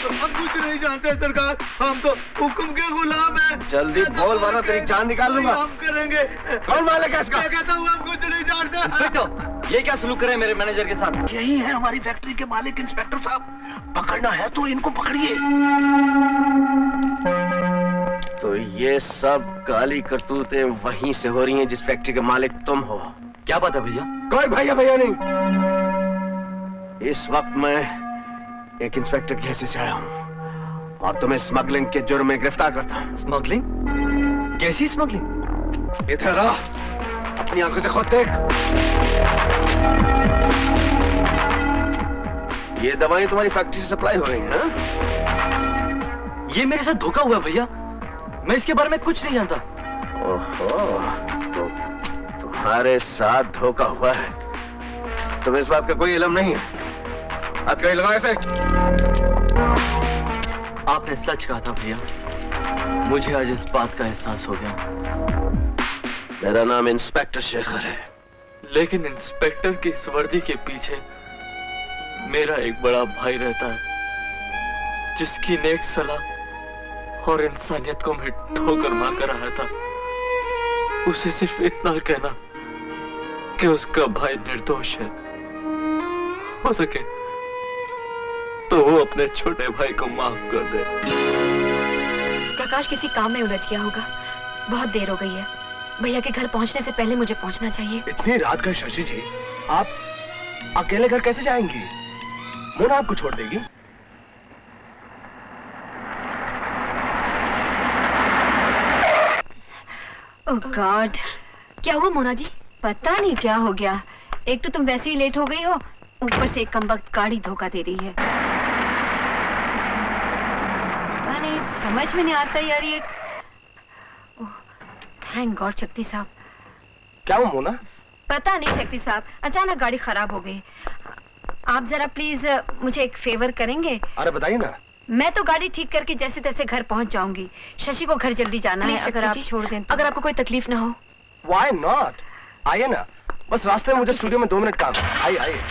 हम कुछ नहीं जानते सरकार, हम तो हुक्म के गुलाम हैं। जल्दी बोल वरना तेरी जान निकाल लूंगा। हम करेंगे। कौन मालिक है इसका? मैं कहता हूँ हम कुछ नहीं जानते। इंस्पेक्टर, ये क्या सलूक करे मेरे मैनेजर के साथ? यही है हमारी फैक्ट्री के मालिक इंस्पेक्टर साहब। पकड़ना है तो इनको पकड़िए। तो ये सब काली करतूतें वहीं से हो रही हैं जिस फैक्ट्री के मालिक तुम हो। क्या बात है भैया? कोई भैया भैया नहीं। इस वक्त मैं एक इंस्पेक्टर की हैसियत से आया हूं और तुम्हें स्मगलिंग के जुर्म में गिरफ्तार करता हूं। स्मगलिंग? कैसी स्मगलिंग? इधर आ, अपनी आंखों से खुद देख। ये दवाएं तुम्हारी फैक्ट्री से सप्लाई हो रही हैं? ये मेरे साथ धोखा हुआ भैया, मैं इसके बारे में कुछ नहीं जानता। ओहो, तो तुम्हारे साथ धोखा हुआ है। तुम्हें इस बात का कोई इल्म नहीं है? हथकड़ी लगाओ ऐसे। आपने सच कहा था भैया, मुझे आज इस बात का एहसास हो गया। मेरा नाम इंस्पेक्टर शेखर है। लेकिन इंस्पेक्टर की इस वर्दी के पीछे मेरा एक बड़ा भाई रहता है, जिसकी नेक सलाह और इंसानियत को मैं ठोकर मारकर आया था। उसे सिर्फ इतना कहना कि उसका भाई निर्दोष है, हो सके तो वो अपने छोटे भाई को माफ कर दे। प्रकाश किसी काम में उलझ गया होगा, बहुत देर हो गई है। भैया के घर पहुंचने से पहले मुझे पहुंचना चाहिए। इतनी रात का शशि जी, आप अकेले घर कैसे जाएंगी? मोना आपको छोड़ देगी? ओह गॉड, क्या हुआ मोना जी? पता नहीं क्या हो गया। एक तो तुम वैसे ही लेट हो गई हो, ऊपर से एक कमबख्त गाड़ी धोखा दे रही है। पता नहीं, समझ में नहीं आता यार ये। थैंक गॉड शक्ति साहब। क्या हुआ मोना? पता नहीं शक्ति साहब, अचानक गाड़ी खराब हो गई। आप जरा प्लीज मुझे एक फेवर करेंगे? अरे बताइए ना। मैं तो गाड़ी ठीक करके जैसे तैसे घर पहुंच जाऊंगी। शशि को घर जल्दी जाना है, अगर आप छोड़ दें तो। अगर आपको कोई तकलीफ ना हो। Why not? आइए ना, बस रास्ते में मुझे स्टूडियो में 2 मिनट काम है। आइए आइए।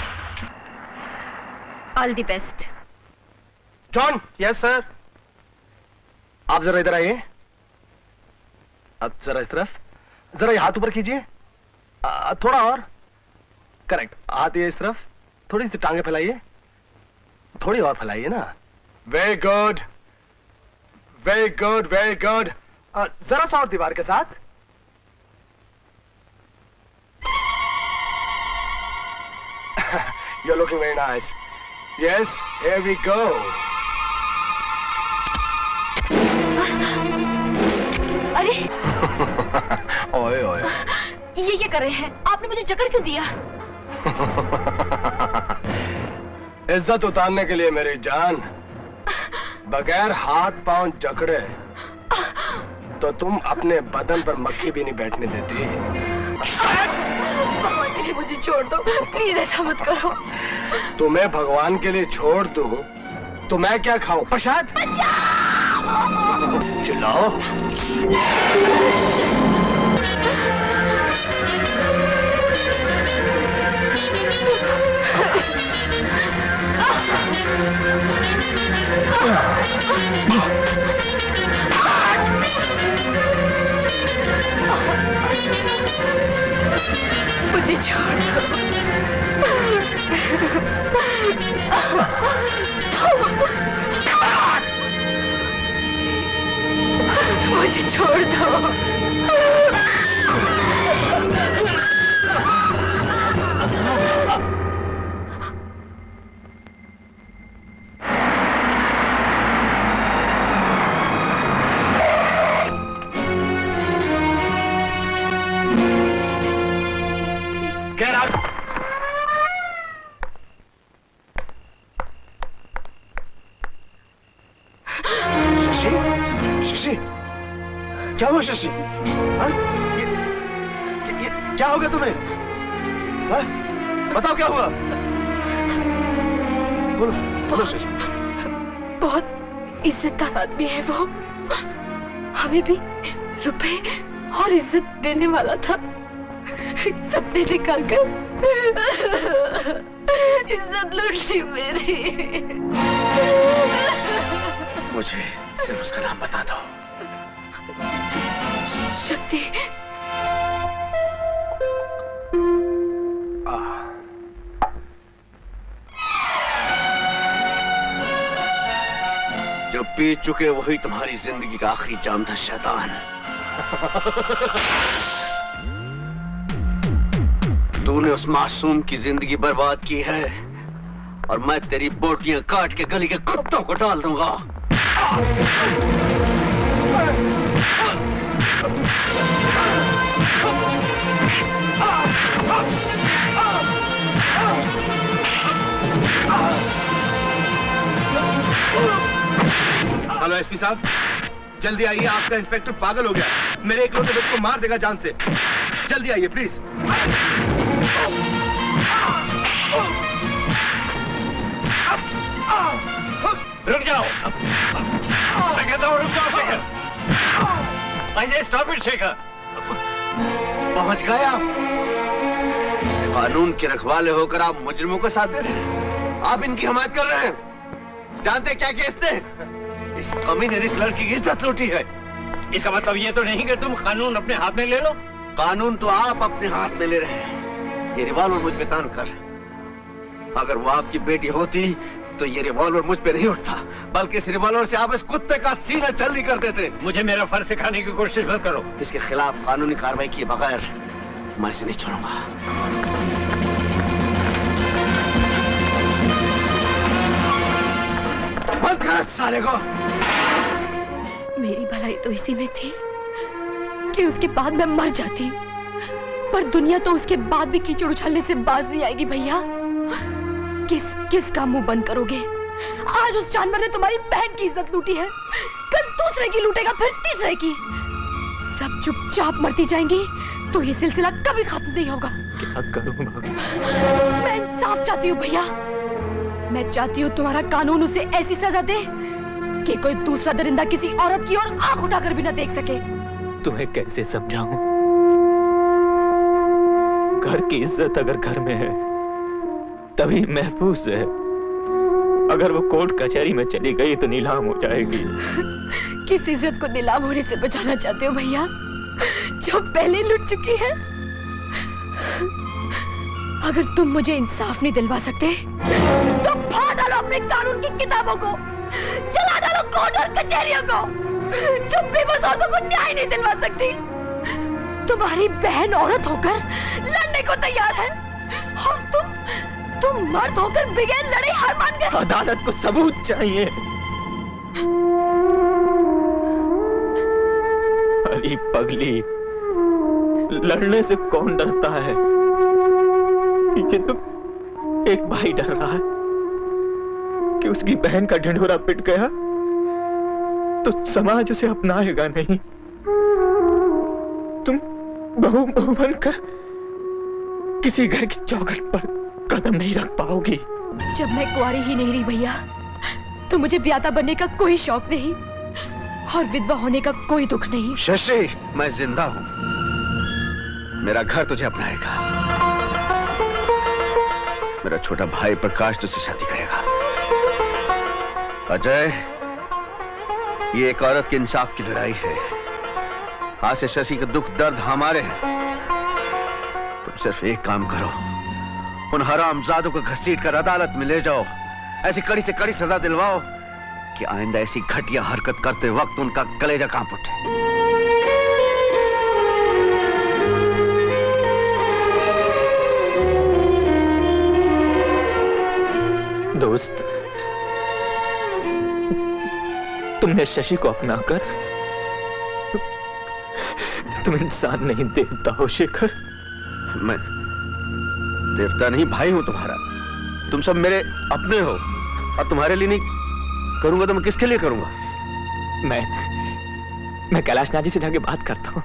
All the best. John. Yes sir. आप जरा इधर आइए। अब जरा इस तरफ, जरा ये हाथ ऊपर कीजिए। थोड़ा और। करेक्ट, हाथ ये इस तरफ, थोड़ी सी टांगे फैलाइए, थोड़ी और फैलाइए ना। Very good, very good, very good. जरा सा और दीवार के साथ। You're looking very nice. Yes, here we go. अरे ओए ओए, ये क्या कर रहे हैं? आपने मुझे जकड़ क्यों दिया? इज्जत उतारने के लिए मेरी जान। बगैर हाथ पांव जकड़े तो तुम अपने बदन पर मक्खी भी नहीं बैठने देती। भगवान के लिए मुझे छोड़ दो, प्लीज ऐसा मत करो। तुम्हें भगवान के लिए छोड़ दूं तो मैं क्या खाऊं? प्रसाद? चिल्लाओ। मुझे छोड़ दो। मुझे छोड़ दो। क्या हुआ शशि? ये क्या हो गया तुम्हें? हाँ? बताओ क्या हुआ? बोलो बोलो शशि। बहुत इज्जतदार आदमी है वो, हमें भी रुपए और इज्जत देने वाला था। सबने दिखाकर इज्जत लूट ली मेरी। मुझे सिर्फ उसका नाम बता दो। शक्ति। जो पी चुके वही तुम्हारी जिंदगी का आखिरी जाम था शैतान। तूने उस मासूम की जिंदगी बर्बाद की है और मैं तेरी बोटियां काट के गली के कुत्तों को डाल दूंगा। हेलो एसपी साहब, जल्दी आइए, आपका इंस्पेक्टर पागल हो गया, मेरे एक लौटे बच्चे को मार देगा जान से। जल्दी आइए प्लीज। रुक जाओ, मैं कहता हूँ रुक जाओ शेखर। Ajay stop it Shekhar. पहुंच गए आप। कानून के रखवाले होकर आप मुजरिमों का साथ दे रहे हैं, आप इनकी हमायत कर रहे हैं। जानते क्या केस ने? इस कमीने ने लड़की की इज्जत लूटी है। इसका मतलब ये तो नहीं कि तुम कानून अपने हाथ में ले लो। कानून तो आप अपने हाथ में ले रहे हैं। ये रिवॉल्वर मुझ पे तान कर। अगर वो आपकी बेटी होती तो ये रिवॉल्वर मुझ पे नहीं उठता, बल्कि इस रिवॉल्वर से आप इस कुत्ते का सीना छलनी कर देते। मुझे मेरा फर्ज सिखाने की कोशिश मत करो। इसके खिलाफ कानूनी कार्रवाई किए बगैर मैं इसे नहीं छोड़ूंगा। बंद कर साले को। मेरी भलाई तो इसी में थी कि उसके बाद मैं मर जाती, पर दुनिया तो उसके बाद भी कीचड़ उछलने से बाज नहीं आएगी भैया। किस का मुंह बंद करोगे? आज उस जानवर ने तुम्हारी बहन की इज्जत लूटी है, कल दूसरे की लूटेगा, फिर तीसरे की। सब चुपचाप मरती जाएंगी तो ये सिलसिला कभी खत्म नहीं होगा। क्या करूं मैं इंसाफ चाहती हूँ भैया। मैं चाहती हूँ तुम्हारा कानून उसे ऐसी सजा दे कि कोई दूसरा दरिंदा किसी औरत की ओर आंख उठाकर भी न देख सके। तुम्हें कैसे समझाऊं? घर की इज्जत अगर घर में है तभी महफूज है, अगर वो कोर्ट कचहरी में चली गई तो नीलाम हो जाएगी। किस इज्जत को नीलाम होने से बचाना चाहते हो भैया, जो पहले लुट चुकी है? अगर तुम मुझे इंसाफ नहीं दिलवा सकते तो फाड़ डालो अपने कानून की किताबों को, जला डालो कोर्ट और कचहरियों को, जो बेबस औरतों को न्याय नहीं दिलवा सकती। तुम्हारी बहन औरत होकर लड़ने को तैयार है और तुम मर्द होकर बगैर लड़े हार मान गए। अदालत को सबूत चाहिए। अरे पगली, लड़ने से कौन डरता है? ये तो एक भाई डर रहा है कि उसकी बहन का ढिंढोरा पिट गया तो समाज उसे अपनाएगा नहीं। तुम बहू बनकर किसी घर की चौखट पर कदम नहीं रख पाओगी। जब मैं कुंवारी ही नहीं रही भैया तो मुझे ब्याता बनने का कोई शौक नहीं और विधवा होने का कोई दुख नहीं। शशि, मैं जिंदा हूं, मेरा घर तुझे अपनाएगा। मेरा छोटा भाई प्रकाश तुझसे शादी करेगा। अजय, ये एक औरत के इंसाफ की लड़ाई है। आज से शशि का दुख दर्द हमारे हैं। तुम सिर्फ एक काम करो, उन हरामजादों को घसीट कर अदालत में ले जाओ, ऐसी कड़ी से कड़ी सजा दिलवाओ कि आइंदा ऐसी घटिया हरकत करते वक्त उनका कलेजा कांप उठे। दोस्त, तुमने शशि को अपनाकर तुम इंसान नहीं देवता हो शेखर। मैं देवता नहीं, भाई हूं तुम्हारा। तुम सब मेरे अपने हो और तुम्हारे लिए नहीं करूंगा तो मैं किसके लिए करूंगा? मैं कैलाश नाथ जी से जाके बात करता हूँ।